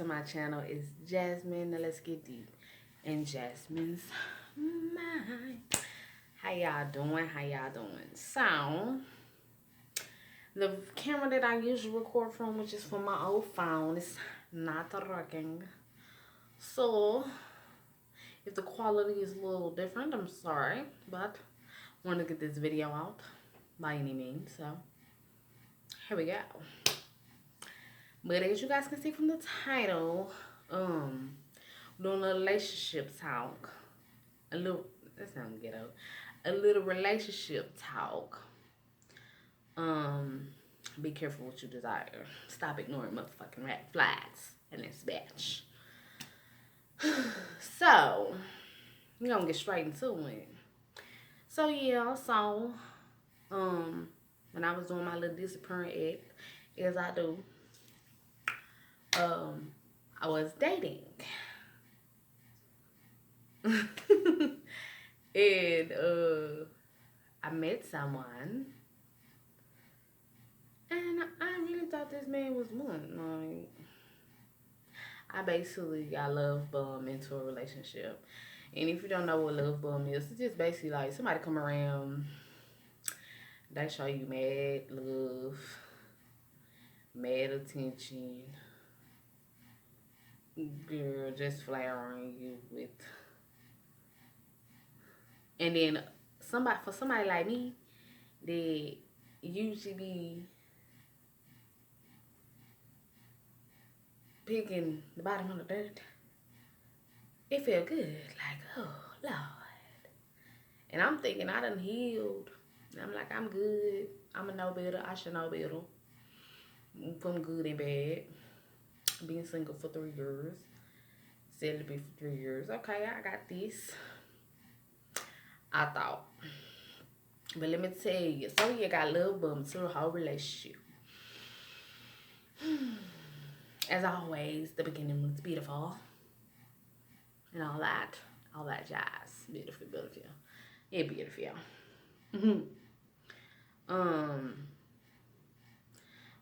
to my channel. It's Jasmine. Now let's get deep in Jasmine's mind. How y'all doing? How y'all doing? So, the camera that I usually record from, which is from my old phone, is not working. So, if the quality is a little different, I'm sorry. But, I want to get this video out by any means. So, here we go. But as you guys can see from the title, doing a relationship talk. That sounds ghetto. A little relationship talk. Be careful what you desire. Stop ignoring motherfucking red flags in this bitch. So, we're gonna get straight into it. So yeah, when I was doing my little disappearing act, as I do, I was dating. And I met someone, and I really thought this man was one. Like, I basically got love bum into a relationship. And if you don't know what love bum is, it's just basically like somebody come around, they show you mad love, mad attention, girl, just flowering you with. And then for somebody like me, they usually be picking the bottom of the dirt. It felt good, like, oh Lord. And I'm thinking I done healed. I'm like, I'm good. I'ma know better. I should know better. From good and bad. Being single for 3 years. Celibate for 3 years. Okay, I got this. I thought. But let me tell you, so you got love bum to the whole relationship. As always, the beginning was beautiful. And all that jazz. Beautiful. Yeah, beautiful.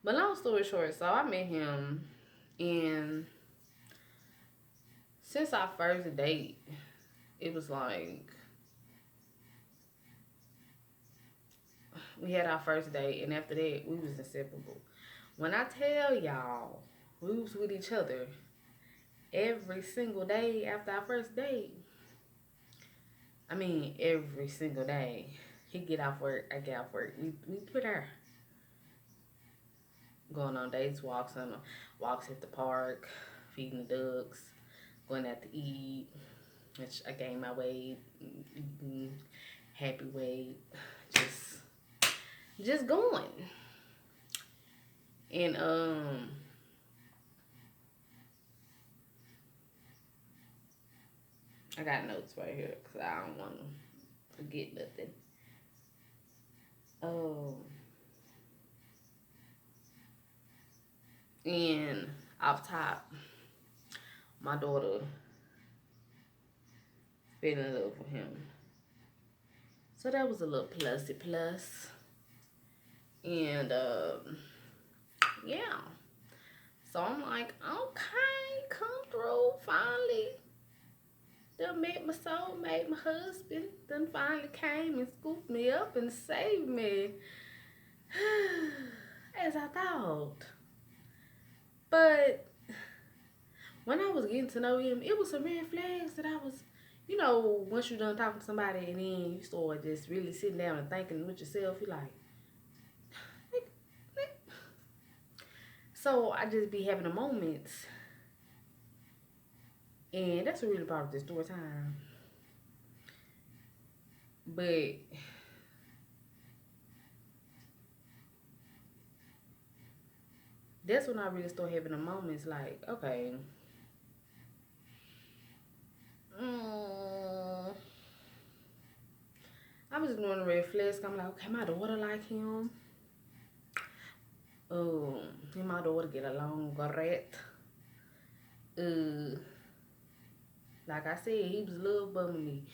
But long story short, so I met him, and since our first date, it was like, we had our first date, and after that, we was inseparable. When I tell y'all, we was with each other every single day after our first date. I mean, every single day. He get off work, I get off work. We put our going on dates, walks at the park, feeding the ducks, going out to eat, which I gained my weight, happy weight, just going. And I got notes right here because I don't want to forget nothing. And off top, my daughter fell in love with him. So that was a little plus. And yeah. So I'm like, okay, come through finally. Done met my soulmate, my husband. Done finally came and scooped me up and saved me. As I thought. But when I was getting to know him, it was some red flags that I was, once you're done talking to somebody and then you start just really sitting down and thinking with yourself, you're like, so I just be having the moments. And that's really part of the story time. But that's when I really start having the moments like, okay, I was ignoring the red flags. I'm like, okay, my daughter like him. Him and my daughter get along great. Like I said, he was love bumming me.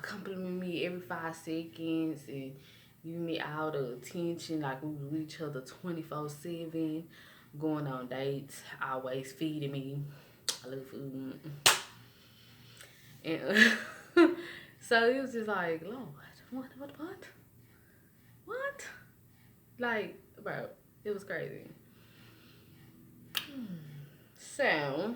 Complimenting me every 5 seconds and giving me all the attention, like we was with each other 24/7. going on dates, always feeding me. I love food. And so it was just like, Lord, what? Like, bro, it was crazy. So,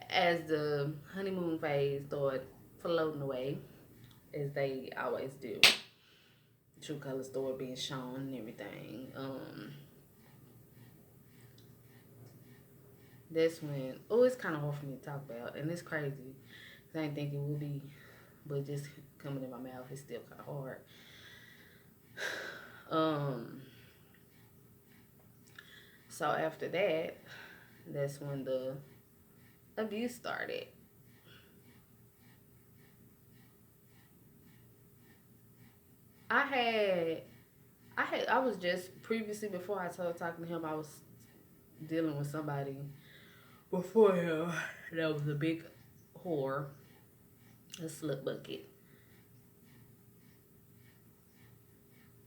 as the honeymoon phase started floating away, as they always do, true color store being shown and everything, that's when, oh, it's kind of hard for me to talk about, and it's crazy, because I didn't think it would be, but just coming in my mouth is still kind of hard. So after that, that's when the abuse started. I was just previously, before I started talking to him, I was dealing with somebody before him that was a big whore, a slut bucket.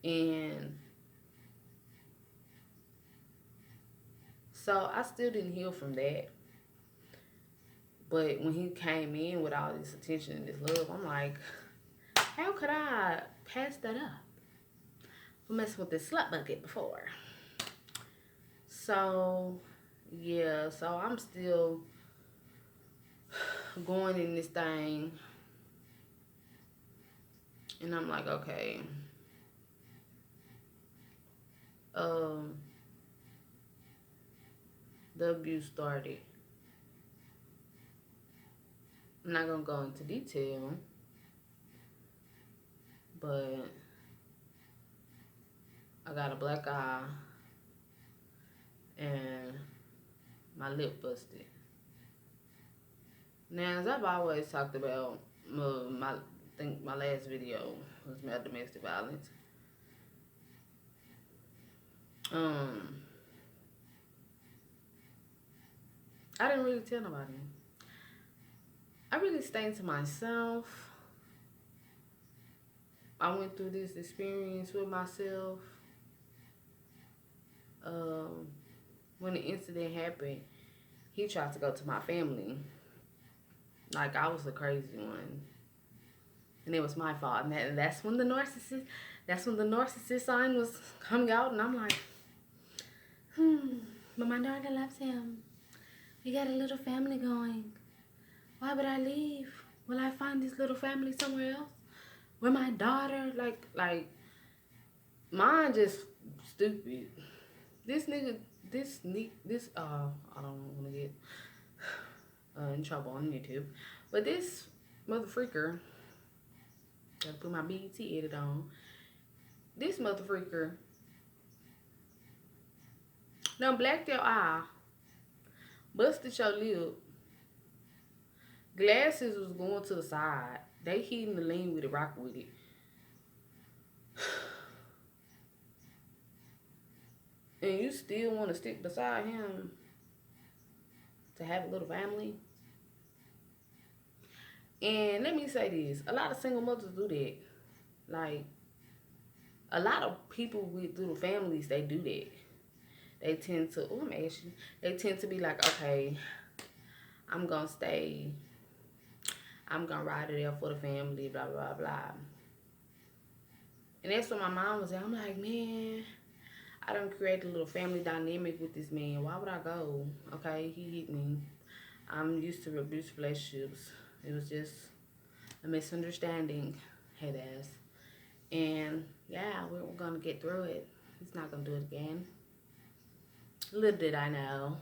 And so I still didn't heal from that. But when he came in with all this attention and this love, I'm like, how could I pass that up for messing with this slut bucket before? So, yeah, so I'm still going in this thing. And I'm like, okay. The abuse started. I'm not gonna go into detail, but I got a black eye and my lip busted. Now, as I've always talked about, I think my last video was about domestic violence. I didn't really tell nobody. I really stayed to myself. I went through this experience with myself. When the incident happened, he tried to go to my family. Like I was the crazy one. And it was my fault. And that's when the narcissist sign was coming out, and I'm like, but my daughter loves him. We got a little family going. Why would I leave? Will I find this little family somewhere else? Where my daughter, like, mine just stupid. This nigga, I don't want to get in trouble on YouTube. But this mother freaker, gotta put my BET edit on. This mother freaker done blacked your eye, busted your lip, glasses was going to the side. They hitting the lean with it, rock with it. And you still want to stick beside him to have a little family? And let me say this, a lot of single mothers do that. Like, a lot of people with little families, they do that. They tend to, they tend to be like, okay, I'm going to stay. I'm going to ride it out for the family, blah, blah, blah. And that's what my mom was saying. I'm like, man, I done created a little family dynamic with this man. Why would I go? Okay, he hit me. I'm used to abusive relationships. It was just a misunderstanding, head ass. And yeah, we're going to get through it. He's not going to do it again. Little did I know,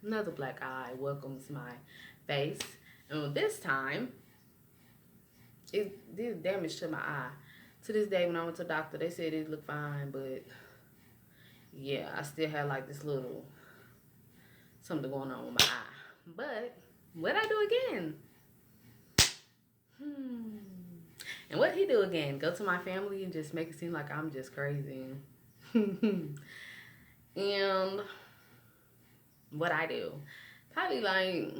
another black eye welcomes my face. And this time, it did damage to my eye. To this day, when I went to the doctor, they said it looked fine, but yeah, I still had like this little something going on with my eye. But what'd I do again? And what'd he do again? Go to my family and just make it seem like I'm just crazy. And what I do? Probably like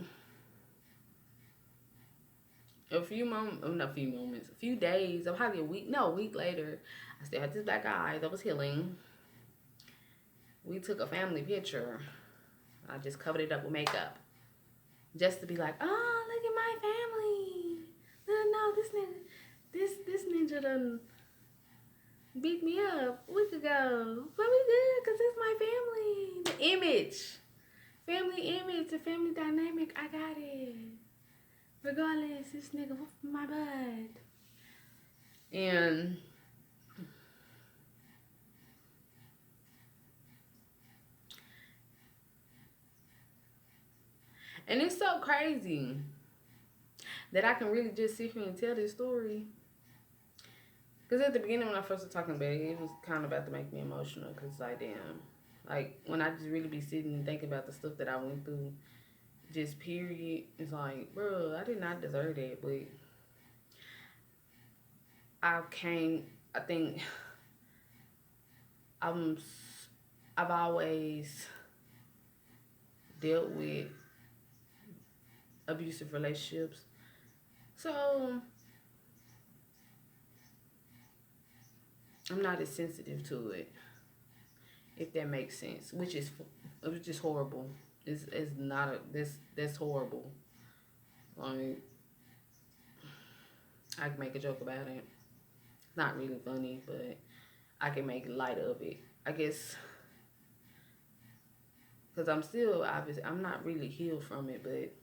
A few moments, not a few moments, a few days, or probably a week, no, a week later, I still had this black eye that was healing. We took a family picture. I just covered it up with makeup. Just to be like, oh, look at my family. No, this ninja done beat me up a week ago. But we good, because it's my family. The image. Family image, the family dynamic, I got it. Regardless, this nigga whooped my butt. And it's so crazy that I can really just sit here and tell this story. Because at the beginning when I first was talking about it, it was kind of about to make me emotional. Because, like, damn. Like, when I just really be sitting and thinking about the stuff that I went through, just period, it's like, bro, I did not deserve that. But I think I've always dealt with abusive relationships. So I'm not as sensitive to it, if that makes sense. Which is horrible. It's not that's horrible. Like, I can make a joke about it. It's not really funny, but I can make light of it. I guess because I'm still obviously I'm not really healed from it, but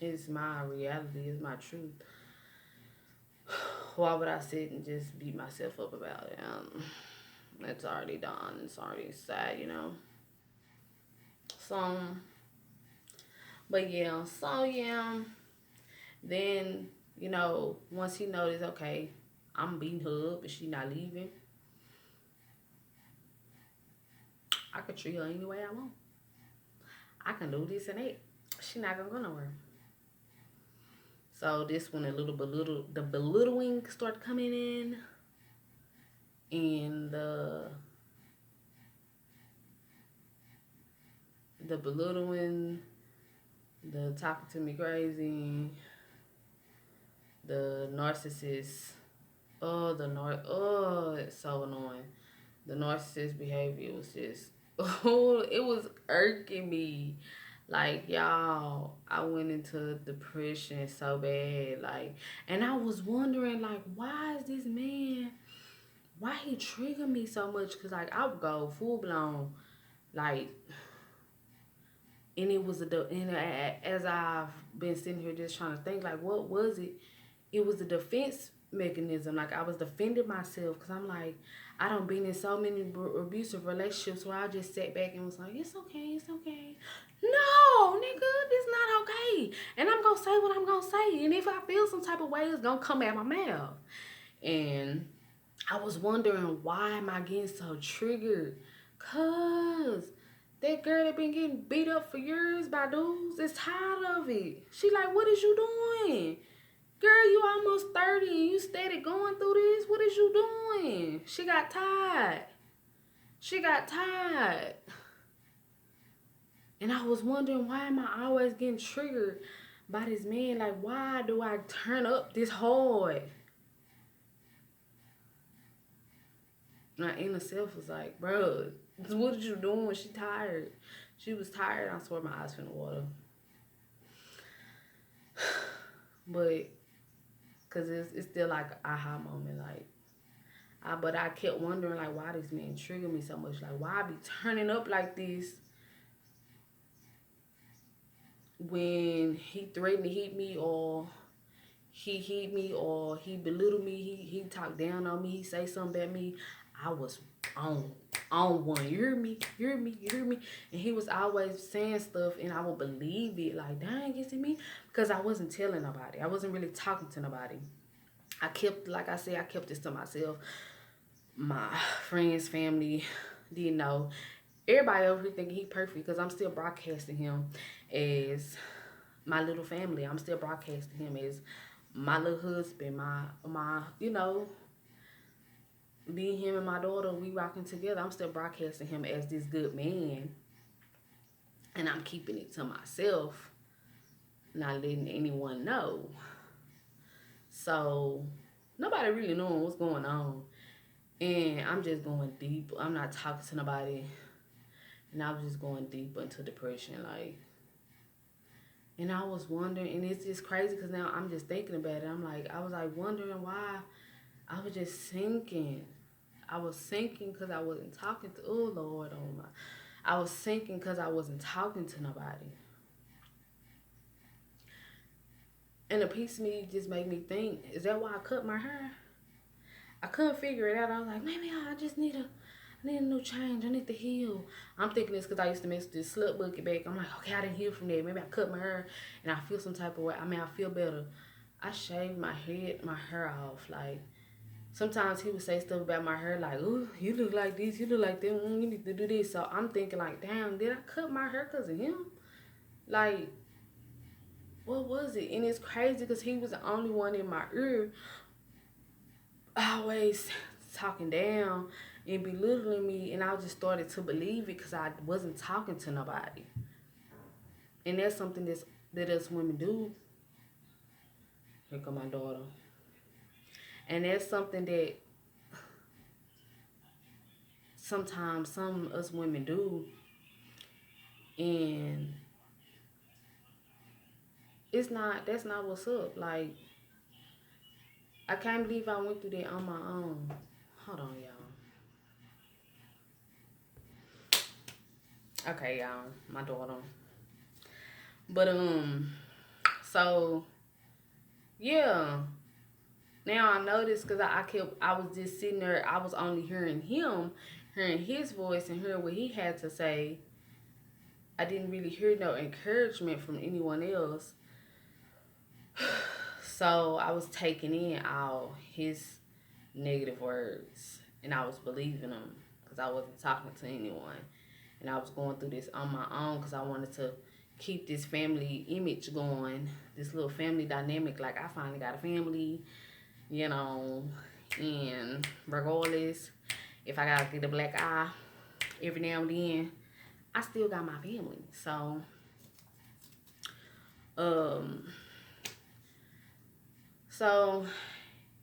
it's my reality. It's my truth. Why would I sit and just beat myself up about it? It's already done. It's already sad, you know. So, but yeah. So yeah. Then once he noticed, okay, I'm beating her up and she not leaving, I could treat her any way I want. I can do this and that. She not gonna go nowhere. So this when the belittling start coming in, and the belittling, the talking to me crazy, the narcissist. It's so annoying. The narcissist behavior was just, it was irking me. Like, y'all, I went into depression so bad. Like, and I was wondering, like, why is this man, why he trigger me so much? Because, like, I would go full blown, like, and it was as I've been sitting here just trying to think, like, what was it? It was a defense mechanism. Like, I was defending myself because I'm like, I done been in so many abusive relationships where I just sat back and was like, it's okay. No, nigga, it's not okay. And I'm going to say what I'm going to say. And if I feel some type of way, it's going to come out my mouth. And I was wondering, why am I getting so triggered? Because that girl that been getting beat up for years by dudes is tired of it. She like, what is you doing? Girl, you almost 30 and you steady going through this. What is you doing? She got tired. And I was wondering, why am I always getting triggered by this man? Like, why do I turn up this hard? My inner self was like, bro, what are you doing? She tired. She was tired. I swear my eyes in the water. But, because it's still like an aha moment. Like, but I kept wondering, like, why this man trigger me so much? Like, why I be turning up like this when he threatened to hit me, or he hit me, or he belittled me, he talked down on me, he say something about me. I was on one. You hear me? And he was always saying stuff, and I would believe it. Like, dang, is it me? Because I wasn't telling nobody. I wasn't really talking to nobody. I kept this to myself. My friends, family didn't know. Everybody over here thinking he perfect because I'm still broadcasting him as my little family. I'm still broadcasting him as my little husband, my being him and my daughter, we rocking together. I'm still broadcasting him as this good man, and I'm keeping it to myself. not letting anyone know. So nobody really knowing what's going on. And I'm just going deep. I'm not talking to nobody. And I was just going deep into depression. Like, and I was wondering, and it's just crazy because now I'm just thinking about it. I was like wondering why I was just sinking. I was sinking because I wasn't talking to, oh Lord, oh my. I was sinking because I wasn't talking to nobody. And a piece of me just made me think, is that why I cut my hair? I couldn't figure it out. I was like, maybe I just need a new change. I need to heal. I'm thinking this because I used to mess this slut bucket back. I'm like, okay, I didn't heal from that. Maybe I cut my hair and I feel some type of way. I mean, I feel better. I shaved my hair off. Like, sometimes he would say stuff about my hair like, ooh, you look like this, you look like that, you need to do this. So I'm thinking like, damn, did I cut my hair because of him? Like, what was it? And it's crazy because he was the only one in my ear always talking down and belittling me, and I just started to believe it because I wasn't talking to nobody. And that's something that us women do. Here come my daughter. And that's something that sometimes some of us women do. And that's not what's up. Like, I can't believe I went through that on my own. Hold on, y'all. Okay, y'all, my daughter. But so yeah. Now I noticed because I was just sitting there. I was only hearing his voice, and hearing what he had to say. I didn't really hear no encouragement from anyone else. So I was taking in all his negative words, and I was believing them because I wasn't talking to anyone. And I was going through this on my own because I wanted to keep this family image going, this little family dynamic. Like, I finally got a family, you know, and regardless, if I gotta get a black eye every now and then, I still got my family. So,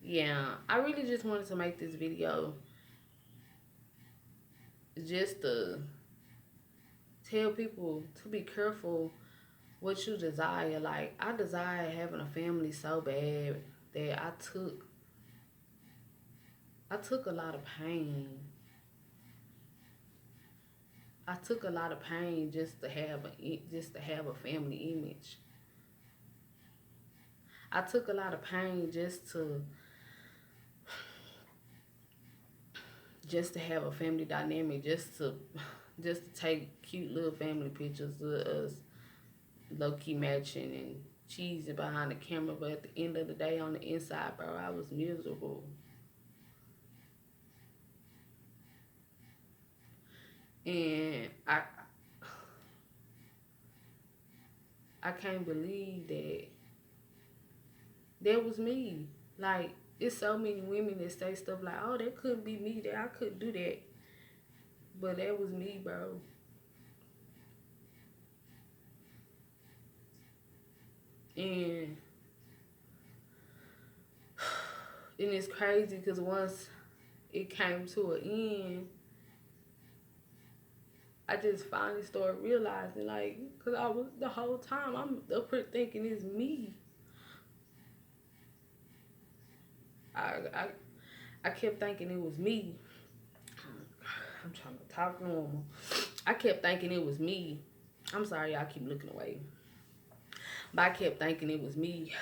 yeah, I really just wanted to make this video just to tell people to be careful what you desire. Like, I desire having a family so bad that I took a lot of pain. I took a lot of pain just to have a family image. I took a lot of pain just to have a family dynamic, just to take cute little family pictures of us low-key matching and cheesy behind the camera. But at the end of the day, on the inside, bro, I was miserable. And I can't believe that was me. Like, it's so many women that say stuff like, oh, that couldn't be me, that I couldn't do that. But that was me, bro. And it's crazy because once it came to an end, I just finally started realizing, like, because I was, the whole time, I'm up here thinking it's me. I kept thinking it was me. I'm trying to talk normal. I kept thinking it was me. I'm sorry, y'all keep looking away. But I kept thinking it was me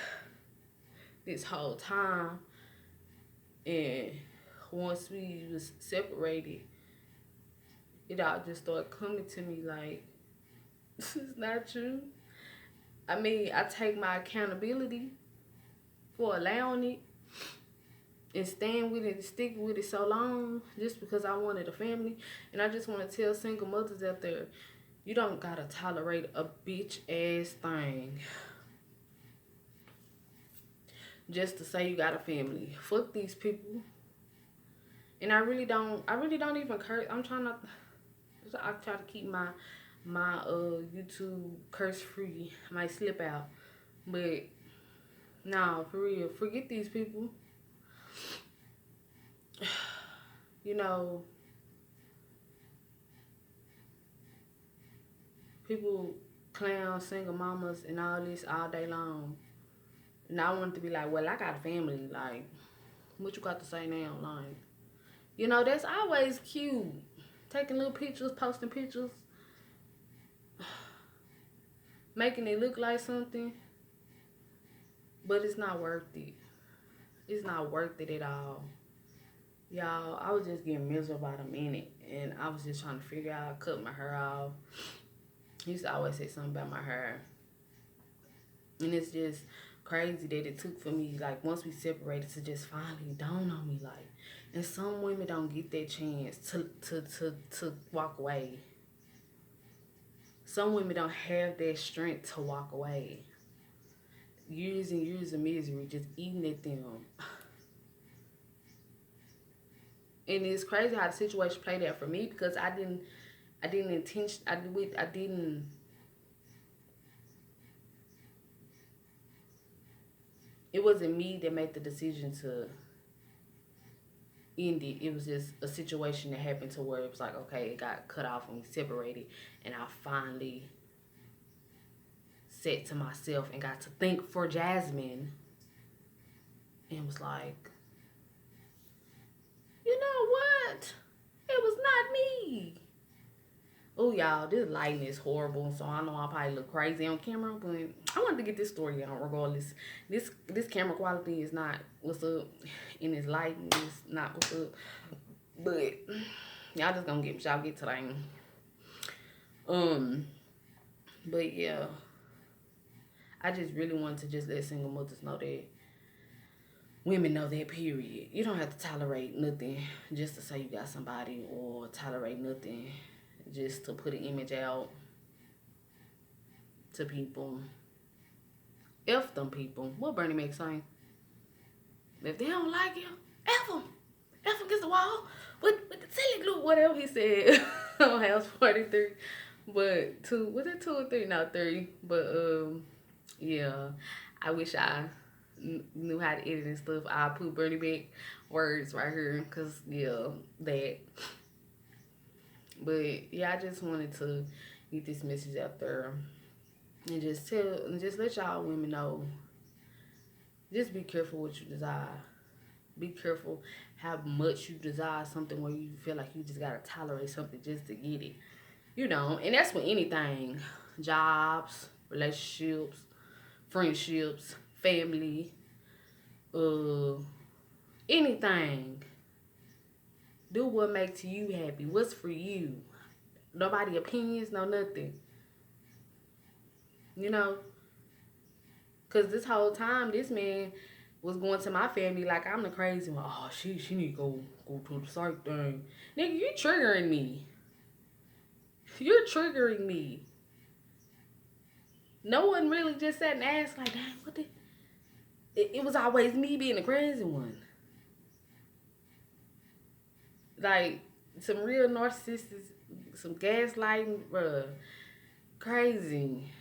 this whole time. And once we was separated, it all just started coming to me like, this is not you. I mean, I take my accountability for allowing it and staying with it and sticking with it so long just because I wanted a family. And I just want to tell single mothers out there, you don't gotta tolerate a bitch ass thing just to say you got a family. Fuck these people. And I really don't even curse. I try to keep my YouTube curse free. I might slip out. But nah, for real, forget these people. You know, people clown single mamas and all this all day long. And I want to be like, well, I got a family. Like, what you got to say now? Like, you know, that's always cute. Taking little pictures, posting pictures, making it look like something. But it's not worth it. It's not worth it at all. Y'all, I was just getting miserable about a minute. And I was just trying to figure out, cut my hair off. He used to always say something about my hair. And it's just crazy that it took for me, like, once we separated, to just finally dawn on me, like. And some women don't get that chance to walk away. Some women don't have that strength to walk away. Years and years of misery just eating at them. And it's crazy how the situation played out for me, because I didn't it wasn't me that made the decision to end it. It was just a situation that happened to where it was like, okay, it got cut off and we separated, and I finally said to myself and got to think for Jasmine, and was like, you know what? It was not me. Oh, y'all, this lighting is horrible, so I know I probably look crazy on camera, but I wanted to get this story out regardless. This camera quality is not what's up, and this lighting is not what's up, but y'all just gonna get y'all get to that. But yeah, I just really wanted to just let single mothers know that women know that, period. You don't have to tolerate nothing just to say you got somebody, or tolerate nothing just to put an image out to people. F them people. What Bernie Mac saying? If they don't like you, F them. F them against the wall with the silly glue, whatever he said on House 43. But was it 2 or 3? No, 3. But yeah, I wish I knew how to edit and stuff. I'll put Bernie Mac words right here, because yeah, that. But yeah, I just wanted to get this message out there and just let y'all women know, just be careful what you desire. Be careful how much you desire something, where you feel like you just gotta tolerate something just to get it. You know, and that's with anything. Jobs, relationships, friendships, family, anything. Do what makes you happy. What's for you. Nobody opinions, no nothing. You know? Because this whole time, this man was going to my family like I'm the crazy one. Oh, she need to go to the psych thing. Nigga, you triggering me. You're triggering me. No one really just sat and asked, like, dang, what the... It was always me being the crazy one. Like, some real narcissists, some gaslighting, bruh. Crazy.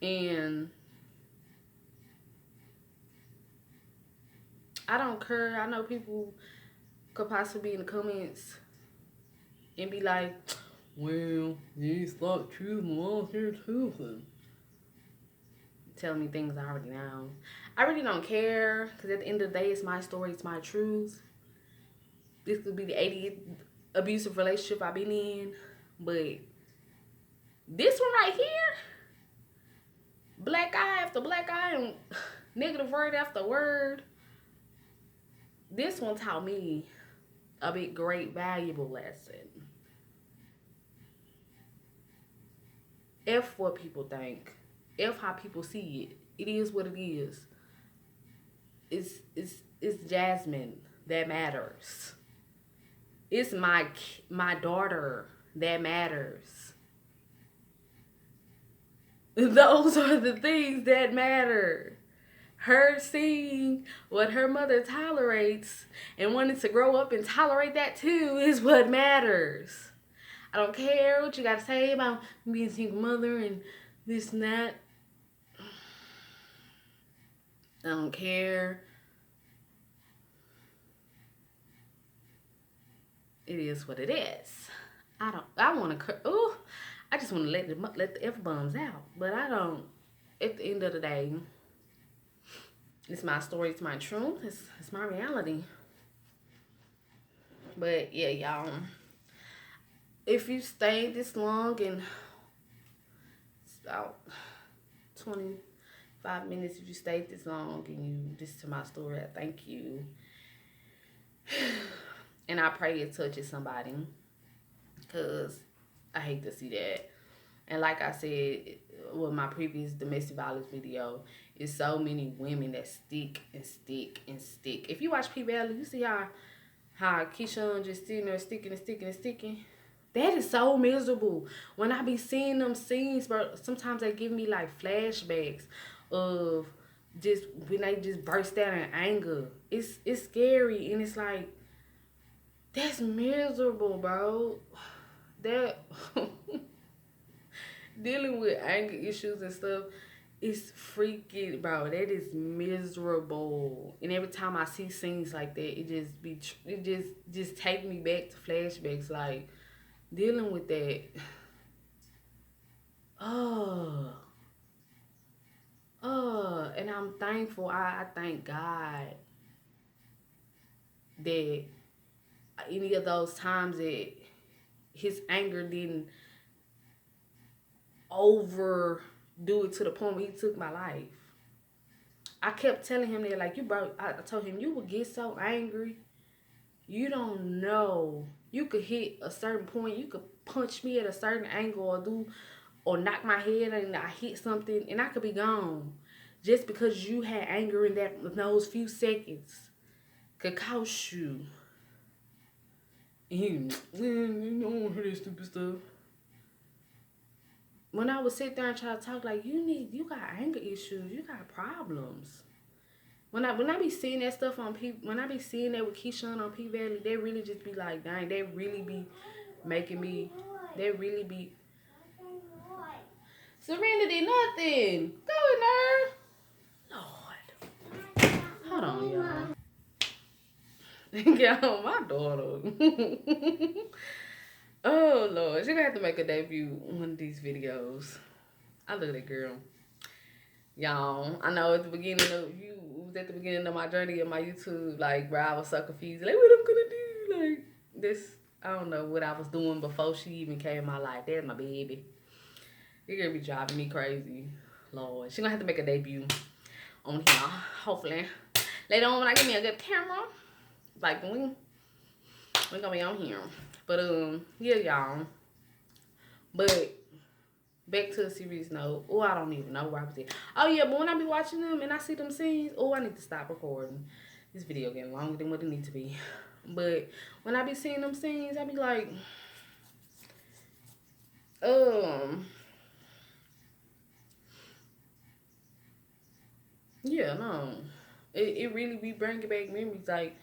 And I don't care. I know people could possibly be in the comments and be like, well, these thought truth lost your truth. Tell me things I already know. I really don't care, because at the end of the day, it's my story, it's my truth. This could be the 80th abusive relationship I've been in, but this one right here, black eye after black eye and negative word after word, this one taught me a big, great, valuable lesson. F what people think. F how people see it. It is what it is. It's Jasmine that matters. It's my daughter that matters. Those are the things that matter. Her seeing what her mother tolerates and wanting to grow up and tolerate that too is what matters. I don't care what you got to say about being a single mother and It's not, I don't care. It is what it is. I want to, ooh, I just want to let the F-bombs out. But I don't, at the end of the day, it's my story, it's my truth, it's my reality. But yeah, y'all, if you stayed this long, and it's about 25 minutes, if you stayed this long and you listen to my story, I thank you. And I pray it touches somebody, because I hate to see that. And like I said with my previous domestic violence video, it's so many women that stick and stick and stick. If you watch P Valley, you see how Keyshawn just sitting there sticking and sticking and sticking. That is so miserable. When I be seeing them scenes, bro, sometimes they give me like flashbacks of just when they just burst out in anger. It's scary, and it's like, that's miserable, bro. That dealing with anger issues and stuff is freaking, bro. That is miserable. And every time I see scenes like that, it just take me back to flashbacks. Like, dealing with that. And I'm thankful. I thank God that any of those times that his anger didn't overdo it to the point where he took my life. I kept telling him that, like, I told him, you would get so angry, you don't know. You could hit a certain point, you could punch me at a certain angle or knock my head and I hit something and I could be gone. Just because you had anger in those few seconds could cost you. And he, you don't want to hear that stupid stuff. When I would sit there and try to talk, like, you got anger issues, you got problems. When I be seeing that stuff when I be seeing that with Keyshawn on P Valley, they really just be like, dang, they really be making me, they really be. Serenity, nothing. Go in there. Lord. Hold on, y'all. Get on my daughter. Oh, Lord. She's going to have to make a debut on one of these videos. I love that girl. Y'all, I know at the beginning of my journey of my YouTube, like, bro, I was so confused. Like, what I'm going to do? Like, this, I don't know what I was doing before she even came in my life. There's my baby. You're going to be driving me crazy. Lord. She's going to have to make a debut on here, hopefully. Later on when I get me a good camera, like, we're going to be on here. But, yeah, y'all. But back to a serious note. Oh, I don't even know where I was at. Oh, yeah, but when I be watching them and I see them scenes, oh, I need to stop recording. This video getting longer than what it needs to be. But when I be seeing them scenes, I be like, yeah, no. It really be bringing back memories, like,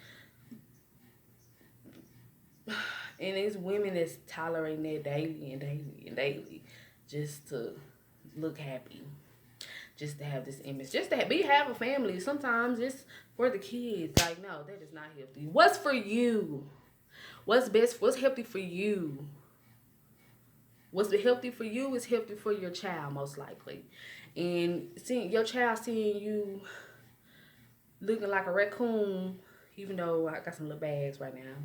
and it's women that's tolerating that daily and daily and daily just to look happy, just to have this image, just to have a family. Sometimes it's for the kids. Like, no, that is not healthy. What's for you? What's best? What's healthy for you? What's healthy for you is healthy for your child, most likely. And seeing your child seeing you looking like a raccoon, even though I got some little bags right now.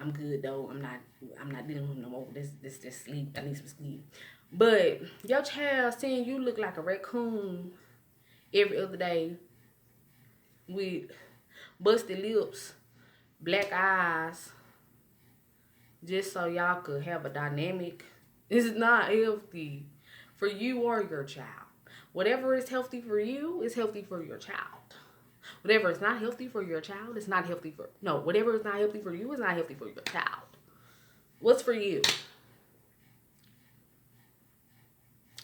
I'm good though. I'm not dealing with no more. This just sleep. I need some sleep. But your child seeing you look like a raccoon every other day with busted lips, black eyes, just so y'all could have a dynamic, is not healthy for you or your child. Whatever is healthy for you is healthy for your child. Whatever is not healthy for your child is not healthy for... No, whatever is not healthy for you is not healthy for your child. What's for you?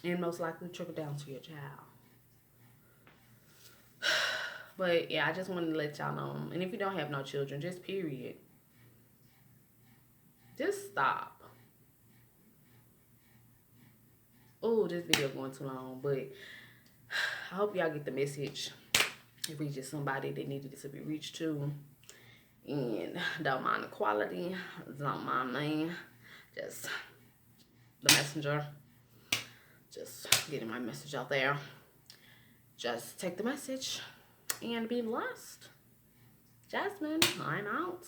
And most likely trickle down to your child. But yeah, I just wanted to let y'all know. And if you don't have no children, just period. Just stop. Oh, this video going too long, but I hope y'all get the message. It reaches somebody that needed it to be reached to. And don't mind the quality, don't mind me. Just the messenger. Just getting my message out there. Just take the message and be blessed. Jasmine, I'm out.